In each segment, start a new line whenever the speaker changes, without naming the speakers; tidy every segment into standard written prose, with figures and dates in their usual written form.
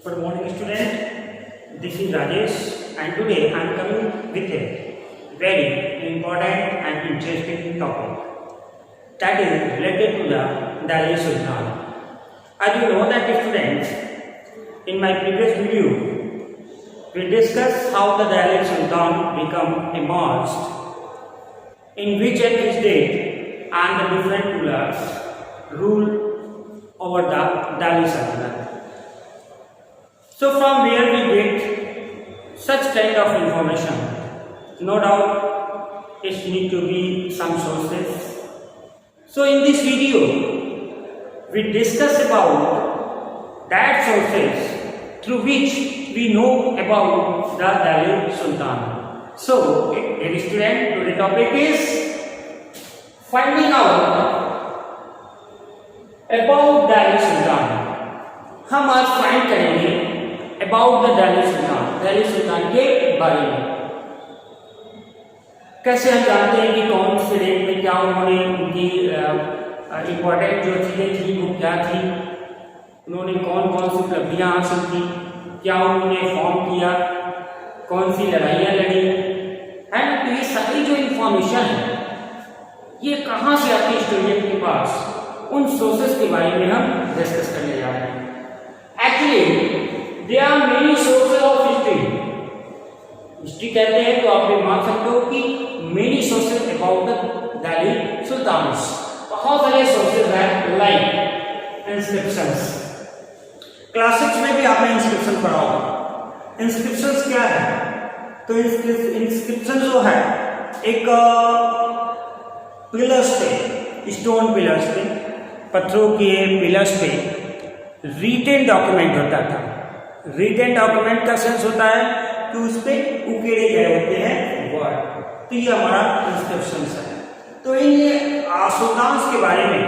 Good morning student, this is Rajesh and today I am coming with a very important and interesting topic that is related to the Delhi Sultan. As you know that students, in my previous video we discussed how the Delhi Sultan become emerged, in which at which date and the different rulers rule over the Delhi Sultanate. So from where we get such kind of information? No doubt it need to be some sources. So in this video we discuss about that sources through which we know about the Delhi Sultan. So dear student, today's topic is finding out about Delhi Sultan. हम आज find करेंगे about the Delhi सुल्तान के बारे में। कैसे हम जानते हैं कि कौन से रेट में क्या उन्होंने उनकी इम्पोर्टेंट जो चीज़ें थी वो क्या थी, उन्होंने कौन कौन सी उपलब्धियाँ हासिल की, क्या उन्होंने फॉर्म किया, कौन सी लड़ाइयाँ लड़ी, है ना। तो ये सारी जो इंफॉर्मेशन है ये कहाँ से आती है स्टूडेंट के पास, उन सोर्सेस के बारे में हम डिस्कस करने जा रहे हैं। Actually there are many sources of history कहते हैं तो आप ये मान सकते हो कि many sources about the Delhi Sultans, बहुत सारे sources हैं like inscriptions। क्लास 6 में भी आपने इंस्क्रिप्शन पढ़ा होगा। इंस्क्रिप्शंस क्या है? तो इंस्क्रिप्शन जो है एक पिलर्स पे, स्टोन पिलर्स पे, पत्थरों के पिलर्स पे रिटेन डॉक्यूमेंट होता था। रिटेन डॉक्यूमेंट का सेंस होता है कि उस पे उकेरे गए होते हैं वर्ड। तो ये हमारा इंस्क्रिप्शन है। तो इन सुल्तान्स के बारे में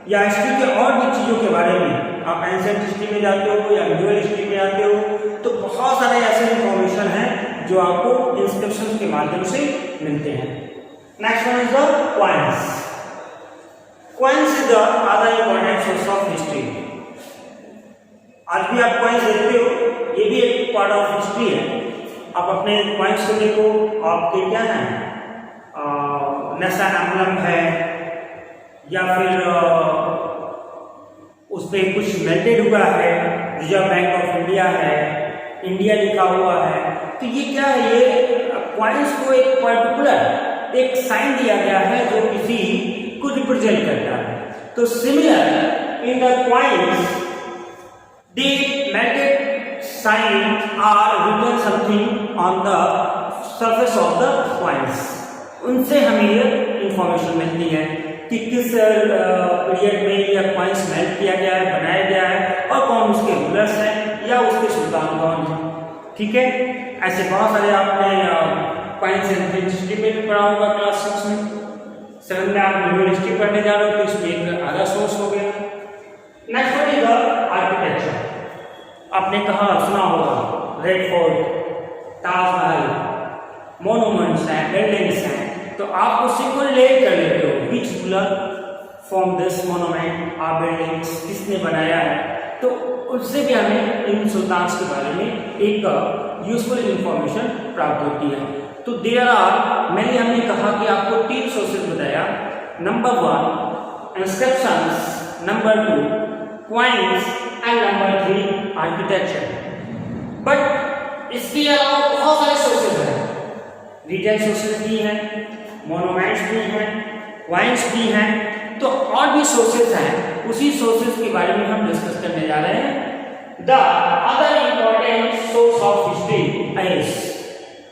या हिस्ट्री के और भी चीज़ों के बारे में, आप एंशिएंट हिस्ट्री में जाते हो या मिडिवल हिस्ट्री में जाते हो तो बहुत सारे ऐसे इंफॉर्मेशन हैं जो आपको इंस्क्रिप्शन के माध्यम से मिलते हैं। Next one is the coins. Coins is the other important source of history. आज भी आप कॉइन्स देखते हो, ये भी एक पार्ट ऑफ हिस्ट्री है। आप अपने कॉइन्स को देखो, आपके क्या है, नेशनल एम्बलम है या फिर उस पर कुछ मेल्टेड हुआ है, रिजर्व बैंक ऑफ इंडिया है, इंडिया लिखा हुआ है। तो ये क्या है, ये कॉइन्स को एक पर्टिकुलर एक साइन दिया गया है जो किसी को रिप्रेजेंट करता है। तो similar in the coins the melted sign are written something on the surface of the coins। उनसे हमें ये इंफॉर्मेशन मिलती है कि किस पीरियड में यह कॉइन्स मेल्ट किया गया है, बनाया गया है और कौन उसके रूलर्स हैं या उसके सुल्तान कौन हैं। ठीक है, ऐसे बहुत सारे आपने कॉइन्स हिस्ट्री में भी पढ़ा होगा क्लास 6 में। 7 में आप मिडिवल हिस्ट्री पढ़ने जा रहे हो तो इसमें एक अदर सोर्स हो गया। Next one is the architecture. आपने कहा सुना होगा रेड फोर्ट, ताजमहल, मोन्यूमेंट्स हैं, बिल्डिंग्स हैं। तो आप उसी को रिलेट कर लेते हो, which ruler from this monument और बिल्डिंग्स, किसने बनाया है। तो उससे भी हमें इन सुल्तान्स के बारे में एक यूजफुल इंफॉर्मेशन प्राप्त होती है। तो देयर आर मैंने हमने कहा कि आपको 3 सोर्सेज बताया। Number 1 inscriptions, number 2 coins and number 3 architecture. But इसके अलावा बहुत सारे सोर्सेज हैं, रिटेन सोर्सेज भी हैं, मोन्यूमेंट्स भी हैं, कॉइन्स भी हैं। तो और भी सोर्सेज हैं, उसी सोर्सेज के बारे में हम डिस्कस करने जा रहे हैं। The other important source of history is,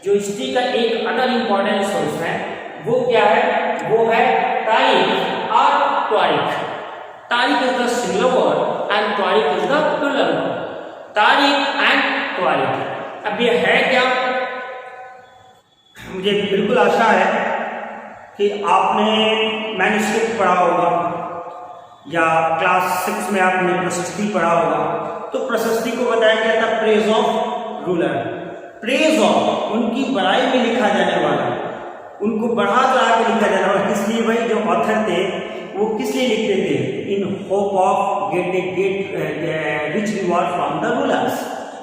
जो हिस्ट्री का एक अदर इंपॉर्टेंट सोर्स है वो क्या है, वो है तारीख और त्वारीख। तारीख is the singular word and त्वारीख इज द प्लूरल वर्ड। तारीख एंड त्वारीख। अब ये है क्या? मुझे बिल्कुल आशा है कि आपने मैन्युस्क्रिप्ट पढ़ा होगा या क्लास 6 में आपने प्रशस्ति पढ़ा होगा। तो प्रशस्ति को बताया गया था praise of ruler. Praise of उनकी बड़ाई में लिखा जाने वाला, उनको बढ़ा चढ़ा के लिखा जाने वाला। इसलिए भाई जो ऑथर थे वो किस लिए लिखते थे? In hope of get rich reward from the rulers.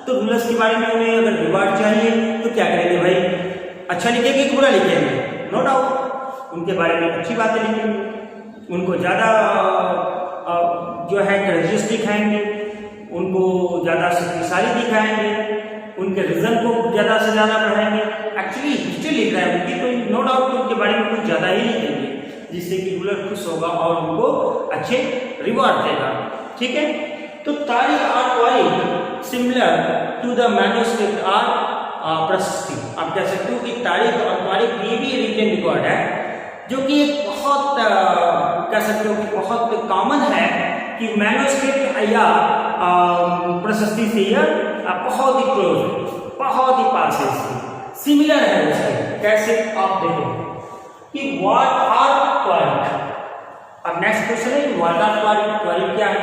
तो रूलर्स के बारे में उन्हें अगर रिवॉर्ड चाहिए तो क्या करेंगे भाई? अच्छा लिखेंगे कि बुरा लिखेंगे? नो डाउट उनके बारे में अच्छी बातें लिखेंगे, उनको ज़्यादा जो है करेजियस दिखाएंगे, उनको ज़्यादा शक्तिशाली दिखाएंगे, उनके रीजन को ज़्यादा से ज़्यादा बढ़ाएंगे। एक्चुअली हिस्ट्री लिख रहा है उनकी, तो नो डाउट उनके बारे में कुछ ज़्यादा ही लिखेंगे, जिससे कि रूलर खुश होगा और उनको अच्छे रिवॉर्ड देगा। ठीक है, तो तारीख और तारीख similar to the manuscript are prashasti. आप कह सकते हो कि तारीख और तारीख ये भी रिटन रिकॉर्ड है, जो कि एक बहुत कह सकते हो कि बहुत कॉमन है कि मैन्युस्क्रिप्ट या प्रशस्ति से यह बहुत ही क्लोज, बहुत ही पास है, इसकी सिमिलर है उसके। कैसे? आप देखो कि व्हाट आर तारीख। अब नेक्स्ट क्वेश्चन है व्हाट आर तारीख। तारीख क्या है?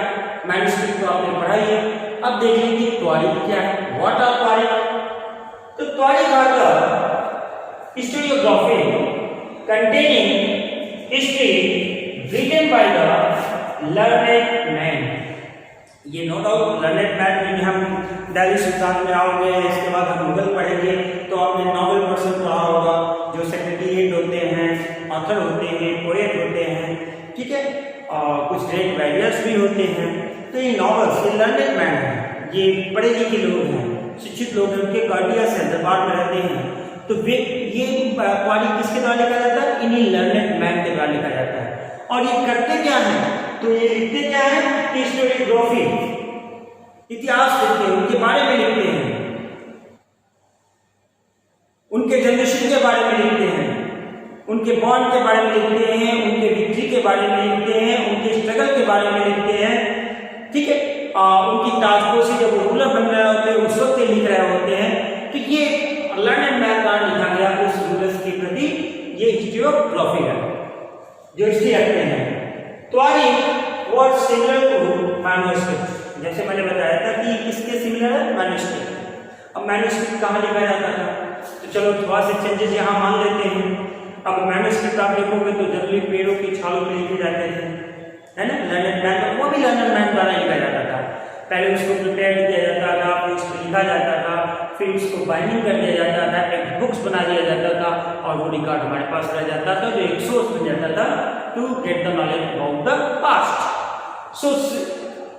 मैन्युस्क्रिप्ट तो आपने पढ़ाई है, अब देखिए कि तारीख क्या है। What are tarikh? तो tarikh are the historiography containing history written by the learned man। ये नो डाउट लर्नेड मैन में हम दिल्ली सुल्तान में आओगे, इसके बाद हम मुगल पढ़ेंगे तो आपने नॉवल पर्सन पढ़ा होगा, जो सेक्रेटरीट होते हैं, ऑथर होते हैं, पोएट होते हैं, ठीक है, और कुछ ग्रेट राइटर्स भी होते हैं। तो ये नॉवेल्स, ये लर्नेड मैन है, ये पढ़े लिखे लोग हैं, शिक्षित लोग हैं, उनके गार्डियंस हैं, दरबार में रहते हैं। तो वे ये तारीख किसके द्वारा लिखा जाता है? इन्हीं लर्नेड मैन के द्वारा लिखा जाता है। और ये करते क्या है? तो ये लिखते क्या है? हिस्टोरियोग्राफी, इतिहास लिखते हैं, उनके बारे में लिखते हैं, उनके जनरेशन के बारे में लिखते हैं, उनके बॉन्ड के बारे में लिखते हैं, उनके विक्ट्री के बारे में लिखते हैं, उनके स्ट्रगल के बारे में लिखते हैं। ठीक है, उनकी ताजपोशी जब वो रूलर बन रहे होते हैं उस वक्त लिख रहे होते हैं। तो ये लर्नेड मैन द्वारा लिखा गया उस रूलर्स के प्रति ये हिस्टोरियोग्राफी है, जो हिस्ट्री रखते हैं। तारीख वाज सिमिलर टू मैन्युस्क्रिप्ट। जैसे मैंने बताया था कि किसके सिमिलर है? मैन्युस्क्रिप्ट। अब मैन्युस्क्रिप्ट कहाँ लिखा जाता था? तो चलो थोड़ा से चेंजेस यहाँ मान लेते हैं। अब मैन्युस्क्रिप्ट आप देखोगे तो जनरली पेड़ों की छालों पे लिखे जाते थे, है ना। लर्नेड मैन, वो भी लर्नेड मैन द्वारा लिखा जाता था। पहले उसको प्रिपेयर किया जाता था, फिर उसको लिखा जाता था, फिर उसको बाइंडिंग कर दिया जाता था, एक बुक्स बना दिया जाता था, और वो रिकॉर्ड हमारे पास रह जाता था, जो एक सोर्स बन जाता था to get the knowledge about the past. So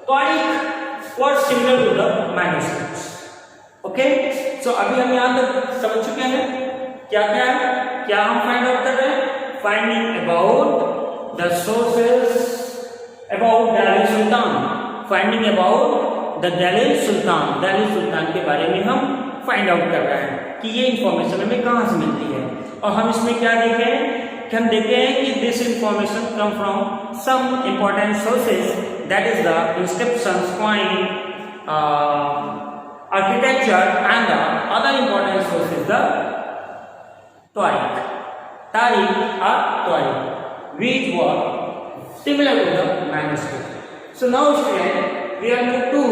तारीख was similar to the manuscripts. Okay, so अभी हम यहाँ तक समझ चुके हैं क्या क्या है, क्या हम फाइंड आउट कर रहे हैं? Finding about the sources about Delhi sultan, finding about the Delhi sultan. Delhi सुल्तान के बारे में हम फाइंड आउट कर रहे हैं कि ये इंफॉर्मेशन हमें कहाँ से मिलती है। और हम इसमें क्या देखें कि हम देखे हैं कि this information come from some important sources, that is the inscriptions, coin, architecture and the other important sources the tarikh. तारीख और तारीख which were similar to the manuscript. So now student, we are going to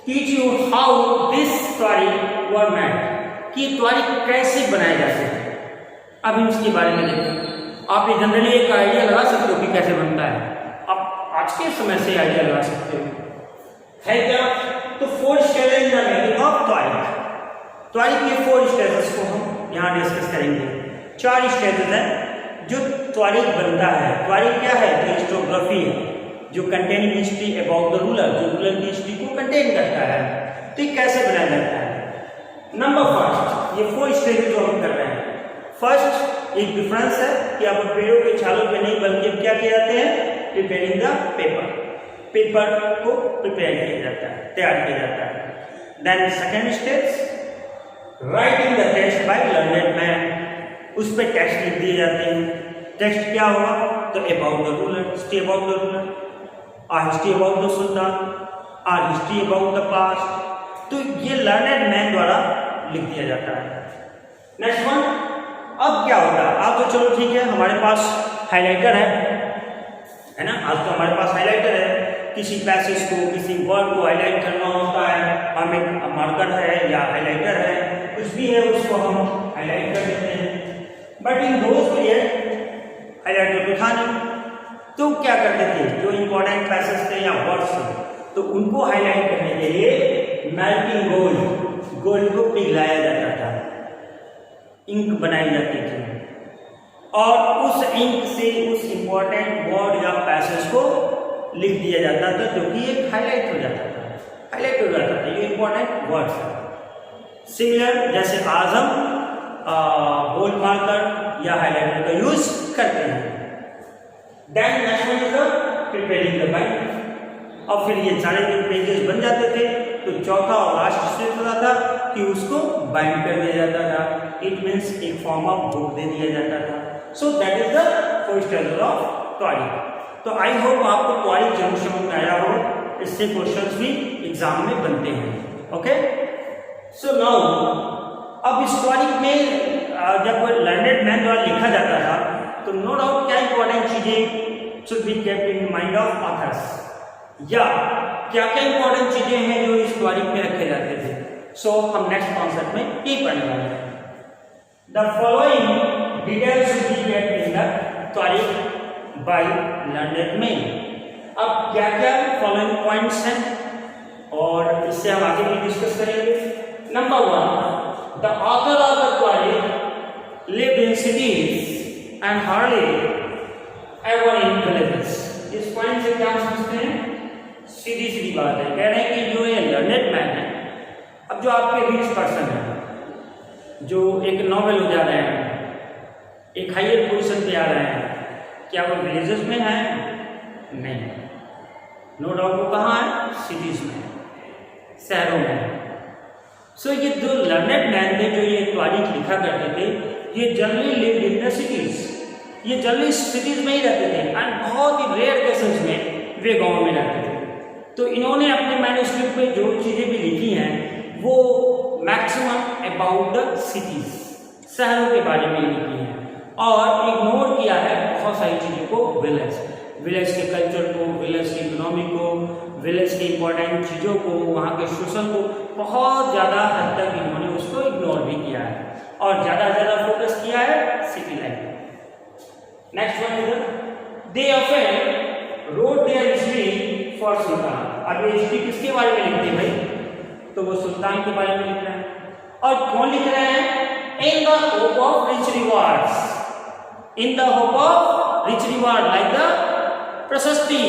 teach you how this तारीख were made, कि तारीख कैसे बनाए जाते हैं। अब हम इसके बारे में देखें। आप ये जनरली एक आइडिया लगा सकते हो कि कैसे बनता है, आप आज के समय से आइडिया लगा सकते हो, है क्या? तो 4 stages in the making of तारीख। तारीख के 4 स्टेजेस को हम यहाँ डिस्कस करेंगे। 4 स्टेजेस हैं जो तारीख बनता है। तारीख क्या है? तो हिस्टोग्राफी है, जो containing history about the ruler, जो रूलर की हिस्ट्री को कंटेन करता है। तो ये कैसे बनाया जाता है? नंबर फर्स्ट, ये 4 स्टेज जो हम कर रहे हैं। फर्स्ट एक डिफरेंस है कि अब पेड़ों के छालों पे नहीं बल्कि क्या किए जाते हैं? प्रिपेयरिंग द पेपर, पेपर को प्रिपेयर किया जाता है, तैयार किया जाता है। Then second stage, writing the text by learned man, उस पर टेक्स्ट लिख दिए जाते हैं। टेक्स्ट क्या होगा? तो about the ruler, history about the ruler, और हिस्ट्री अबाउट द सुल्तान, और हिस्ट्री अबाउट द पास्ट। तो ये लर्नेड मैन द्वारा लिख दिया जाता है। नेक्स्ट वन, अब क्या होता है? अब तो चलो ठीक है, हमारे पास हाइलाइटर है ना, आज तो हमारे पास हाइलाइटर है। किसी पैसेज को, किसी वर्ड को हाईलाइट करना होता है, हम एक मार्कर है या हाइलाइटर है, कुछ भी है, उसको हम हाईलाइट कर देते हैं। But in those period highlighter तो था नहीं, तो लोग क्या करते थे, जो इंपॉर्टेंट पैसेज थे या वर्ड्स थे, तो उनको हाईलाइट करने के लिए मेल्टिंग गोल्ड को पिघलाया जाता था, इंक बनाई जाती थी, और उस इंक से उस इंपॉर्टेंट वर्ड या पैसेज को लिख दिया जाता था, जो कि एक हाईलाइट हो जाता था, ये इंपॉर्टेंट वर्ड्स है। सिमिलर जैसे आज हम बोल्ड मार्कर या हाईलाइटर का यूज करते हैं। Then next one is preparing the bind. और फिर ये सारे जो पेजेस बन जाते थे, तो चौथा और लास्ट स्टेप होता था कि उसको बाइंड कर दिया जाता था। इट मीन्स एक फॉर्म ऑफ बुक दे दिया जाता था। So that is the first stage of त्वारिख। तो आई होप आपको त्वारिख जरूर समझ में आया हो, इससे क्वेश्चंस भी एग्जाम में बनते हैं। ओके, सो नाउ अब इस त्वारिख में जब लर्नेड मैन द्वारा लिखा जाता था, तो नो डाउट क्या इंपॉर्टेंट चीजें should be kept in mind of authors, या क्या क्या इंपॉर्टेंट चीजें हैं जो इस त्वारिख में रखे जाते थे। सो हम नेक्स्ट कॉन्सेप्ट में ये पढ़ने वाले हैं। The following details should be kept in the त्वारिख बाय लर्नेड मैन। अब क्या क्या फॉलोइंग पॉइंट्स हैं, और इससे हम आगे भी डिस्कस करेंगे। Number 1, the author of the Twarikh lived in cities and hardly ever in villages। इस पॉइंट से क्या समझते हैं, सीधी सीधी बात है, कह रहे हैं कि जो ये लर्नेड मैन है, अब जो आपके रिच पर्सन है, जो एक नोबेल हो जा रहे हैं, एक हायर पोजीशन पे आ रहे हैं, क्या वो विलेजेस में है? नहीं, नो डाउट वो कहाँ है, सिटीज में, शहरों में। सो ये जो लर्नेड मैन थे, जो ये त्वारिख लिखा करते थे, ये generally lived in the cities, ये जनरली सिटीज में ही रहते थे, एंड बहुत ही रेयर केसेस में वे गांव में रहते थे। तो इन्होंने अपने मैन्युस्क्रिप्ट में जो चीजें भी लिखी हैं, वो मैक्सिमम अबाउट द सिटीज, शहरों के बारे में लिखी हैं, और इग्नोर किया है बहुत सारी चीजों को, विलेज के कल्चर को, विलेज की इकोनॉमी को, विलेज के इंपॉर्टेंट चीज़ों को, वहाँ के सोशल को बहुत ज़्यादा हद तक इन्होंने उसको इग्नोर भी किया है, और ज़्यादा फोकस किया है city life. Next one is they often wrote their history for sultan. अब ये हिस्ट्री किसके बारे में लिखते हैं भाई, तो वो सुल्तान के बारे में लिख रहे हैं, और कौन लिख रहे हैं, in the hope of rich rewards, in the hope of rich reward, like the प्रशस्ति,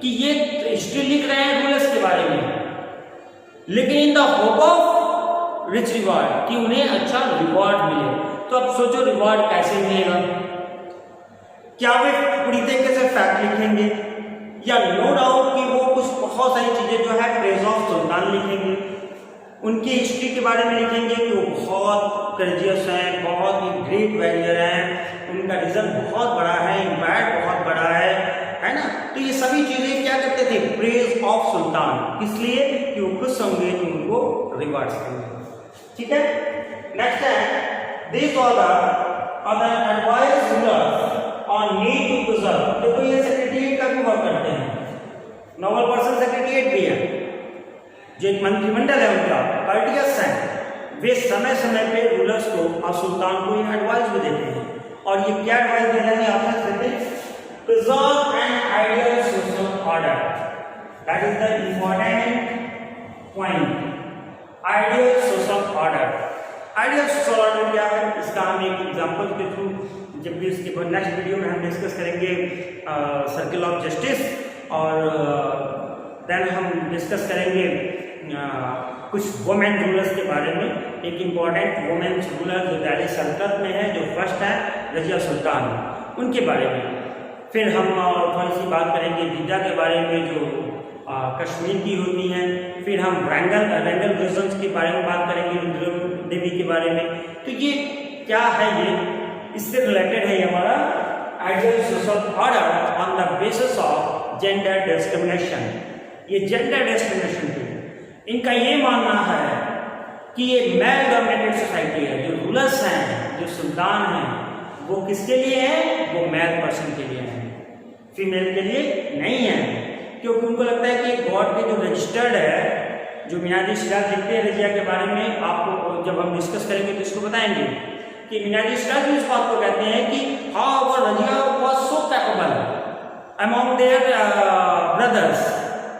कि ये हिस्ट्री लिख रहे हैं रूलर्स के बारे में, लेकिन in the hope of rich reward, कि उन्हें अच्छा रिवॉर्ड मिले। तो अब सोचो रिवॉर्ड कैसे मिलेगा, क्या वे पूरी तरीके से फैक्ट लिखेंगे, या नो डाउट कि वो कुछ बहुत सारी चीजें जो है प्रेज ऑफ सुल्तान लिखेंगे, उनकी हिस्ट्री के बारे में लिखेंगे कि वो बहुत कर्जियस हैं, बहुत ही ग्रेट वैरियर हैं, उनका रिजल्ट बहुत बड़ा है, इम्पैक्ट बहुत बड़ा है ना। तो ये सभी चीजें क्या करते थे, प्रेज ऑफ सुल्तान, इसलिए कि वो खुश होंगे तो उनको रिवार्ड्स देंगे। ठीक है, नेक्स्ट है this all the advice rulers on need to preserve. देखो ये सेक्रेटरीट का भी वर्क करते हैं, नोबल पर्सन सेक्रेटरीट भी है, जो एक मंत्रिमंडल है उनका, कर्टियस है, वे समय समय पे रूलर्स को और सुल्तान को एडवाइस भी देते हैं। और ये क्या एडवाइस दे रहे हैं, आप देते हैं preserve an ideal social order, that is the important point, ideal social order। ideal social order क्या है, इसका हम एक एग्जांपल के थ्रू, जब भी इसके बाद नेक्स्ट वीडियो में हम डिस्कस करेंगे सर्किल ऑफ जस्टिस, और देन हम डिस्कस करेंगे कुछ वुमेन रूलर्स के बारे में। एक इम्पॉर्टेंट वुमेन रूलर जो दिल्ली सल्तनत में है, जो फर्स्ट है रजिया सुल्तान, उनके बारे में। फिर हम थोड़ी सी बात करेंगे जीजा के बारे में, जो कश्मीर की होती हैं। फिर हम रैंगल रीजन्स के बारे में बात करेंगे, रुद्र देवी के बारे में। तो ये क्या है, ये इससे रिलेटेड है हमारा ideal social order on the basis of gender discrimination. ये जेंडर डिस्क्रिमिनेशन पे इनका ये मानना है कि ये मेल डोमिनेटेड सोसाइटी है, जो रूलर्स हैं, जो सुल्तान हैं, वो किसके लिए है, वो मेल पर्सन के लिए है, फीमेल के लिए नहीं है। क्योंकि उनको लगता है कि गॉड के जो रजिस्टर्ड है, जो मियाजी सिराज लिखते हैं रजिया के बारे में, आपको जब हम डिस्कस करेंगे तो इसको बताएंगे कि मियाजी सिराज भी इस बात को कहते हैं कि हाँ वो Razia was so capable, among their brothers,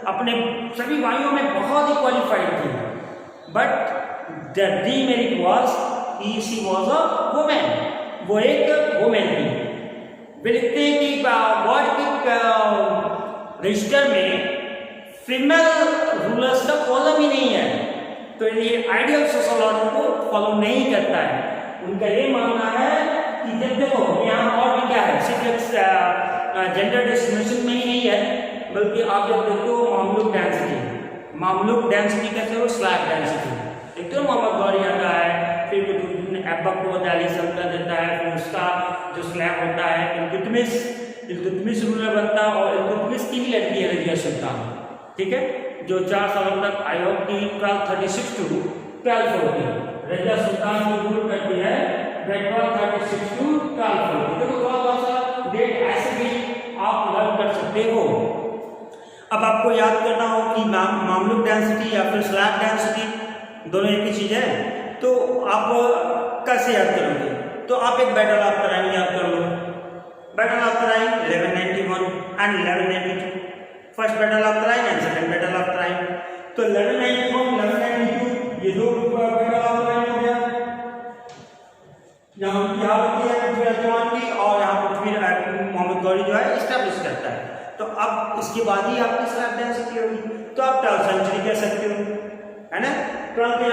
अपने सभी भाइयों में बहुत ही क्वालिफाइड थी, but the demerit was she was a women, वो एक वुमेन थी। वे लिखते हैं कि गॉड के रजिस्टर में फीमेल रूलर्स का कॉलम ही नहीं है, तो ये आइडियल सोशोलॉजी को फॉलो नहीं करता है। उनका ये मानना है कि जब देखो यहाँ और भी क्या है, सिर्फ जेंडर डिस्क्रिमिनेशन में ही नहीं है, बल्कि आप जब देखते हो मामलुक डेंसिटी कैसे हो, स्लैब डेंसिटी देखते हो, मोहम्मद गौरी आता है, फिर ऐबक को दिल्ली सल्तनत देता है, फिर उसका जो स्लैब होता है इल्तुतमिश रूलर बनता है, और इल्तुतमिश की ही लड़की है रजिया सुल्तान, ठीक है, जो 4 सालों तक आयोग की 1236 to 1240 रजिया सुल्तान को रूल करती है, 1236 to 1240। देखो थोड़ा सा डेट ऐसे भी आप लर्न कर सकते हो। अब आपको याद करना हो कि मामलुक डेंसिटी या फिर स्लैब डेंसिटी दोनों एक ही चीज है, तो आप कैसे याद करोगे? तो आप एक बैटल ऑफ तराइन याद कर लो। Battle of Tarain 1191 and 1192, first battle of Tarain and second battle of Tarain. तो 1191 1192 ये दो बैटल ऑफ तराइन हो गया, यहाँ की हालत है पृथ्वी की, और यहाँ पृथ्वी मोहम्मद गौरी जो है इस्टेब्लिश करता है। तो अब इसके बाद ही आपकी स्लैब डेंसिटी होगी, तो आप 12th सेंचुरी कह सकते हो, है ना। 12th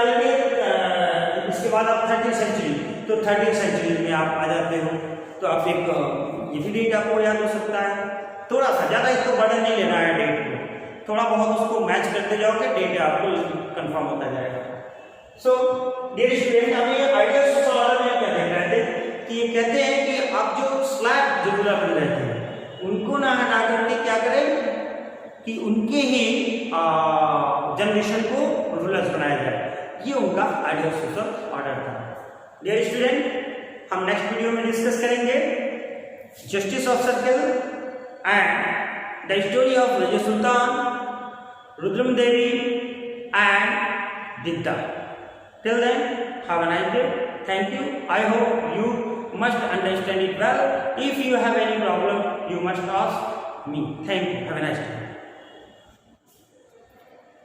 इसके बाद आप 13th सेंचुरी, तो 13th सेंचुरी में आप आ जाते हो, तो आप एक ये डेट आपको याद हो सकता है। थोड़ा सा ज़्यादा इसको बड़ा नहीं लेना है डेट को, थोड़ा बहुत उसको मैच करते जाओगे, डेट आपको कंफर्म होता जाएगा। सो डियर स्टूडेंट, हम ये आइडियल सोशोलॉजी में क्या देख रहे थे कि ये कहते हैं कि आप जो स्लैब जो रूलर बन रहे थे उनको ना हटा करके क्या करें कि उनके ही जनरेशन को रूलर्स बनाया जाए, ये उनका आइडियल सोशल ऑर्डर था। डियर स्टूडेंट, हम नेक्स्ट वीडियो में डिस्कस करेंगे justice of circle and the story of Razia Sultan, Rudram Devi and Didda. Till then, have a nice day. Thank you. I hope you must understand it well. If you have any problem, you must ask me. Thank you. Have a nice day.